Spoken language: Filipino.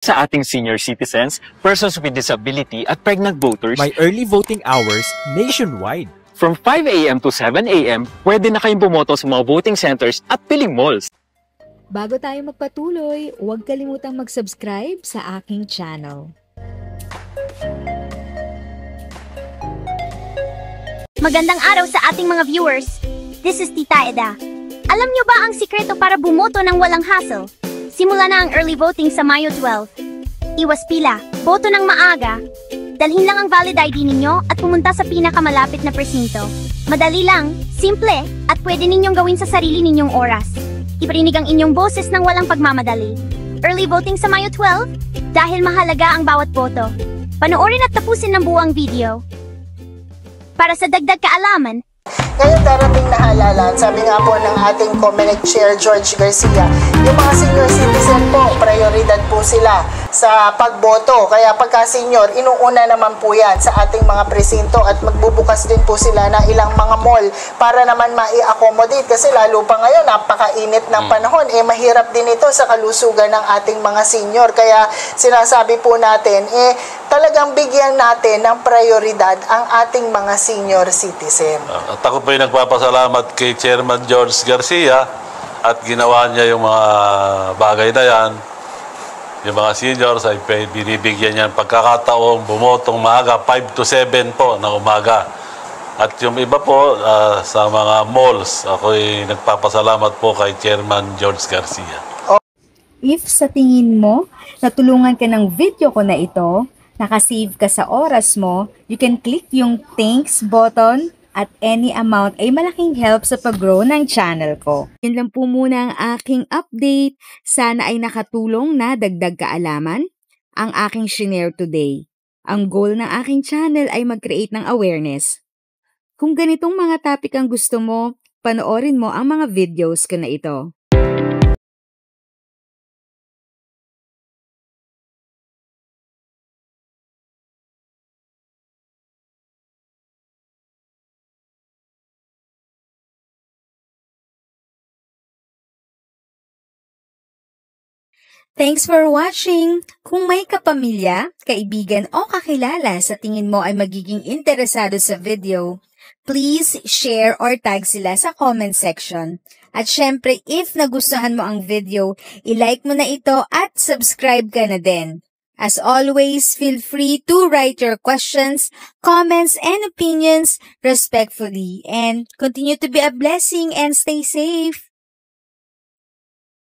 Sa ating senior citizens, persons with disability at pregnant voters, may early voting hours nationwide. From 5 a.m. to 7 a.m., pwede na kayong bumoto sa mga voting centers at piling malls. Bago tayo magpatuloy, huwag kalimutang mag-subscribe sa aking channel. Magandang araw sa ating mga viewers. This is Tita Eda. Alam niyo ba ang sikreto para bumoto ng walang hassle? Simula na ang early voting sa Mayo 12. Iwas pila, boto ng maaga. Dalhin lang ang valid ID ninyo at pumunta sa pinakamalapit na presinto. Madali lang, simple, at pwede ninyong gawin sa sarili ninyong oras. Iparinig ang inyong boses ng walang pagmamadali. Early voting sa Mayo 12? Dahil mahalaga ang bawat boto. Panoorin at tapusin ng buwang video. Para sa dagdag kaalaman, ngayon darating na halalan, sabi nga po ng ating Comelec Chair George Garcia, yung mga senior citizen po, prioridad po sila sa pagboto. Kaya pagka senior, inuuna naman po yan sa ating mga presinto at magbubukas din po sila na ilang mga mall para naman mai-accommodate. Kasi lalo pa ngayon, napakainit ng panahon. Mahirap din ito sa kalusugan ng ating mga senior. Kaya sinasabi po natin, talagang bigyan natin ng prioridad ang ating mga senior citizen. At ako po yung nagpapasalamat kay Chairman George Garcia at ginawa niya yung mga bagay na yan. Yung mga seniors ay binibigyan niya ng pagkakataong bumotong maaga, 5 to 7 po ng umaga. At yung iba po sa mga malls, ako'y nagpapasalamat po kay Chairman George Garcia. If sa tingin mo, natulungan ka ng video ko na ito, nakasave ka sa oras mo, you can click yung thanks button at any amount ay malaking help sa pag-grow ng channel ko. Yan lang po muna ang aking update. Sana ay nakatulong na dagdag kaalaman ang aking shinare today. Ang goal ng aking channel ay mag-create ng awareness. Kung ganitong mga topic ang gusto mo, panoorin mo ang mga videos ko na ito. Thanks for watching! Kung may kapamilya, kaibigan o kakilala sa tingin mo ay magiging interesado sa video, please share or tag sila sa comment section. At syempre, if nagustuhan mo ang video, i-like mo na ito at subscribe ka na din. As always, feel free to write your questions, comments, and opinions respectfully. And continue to be a blessing and stay safe!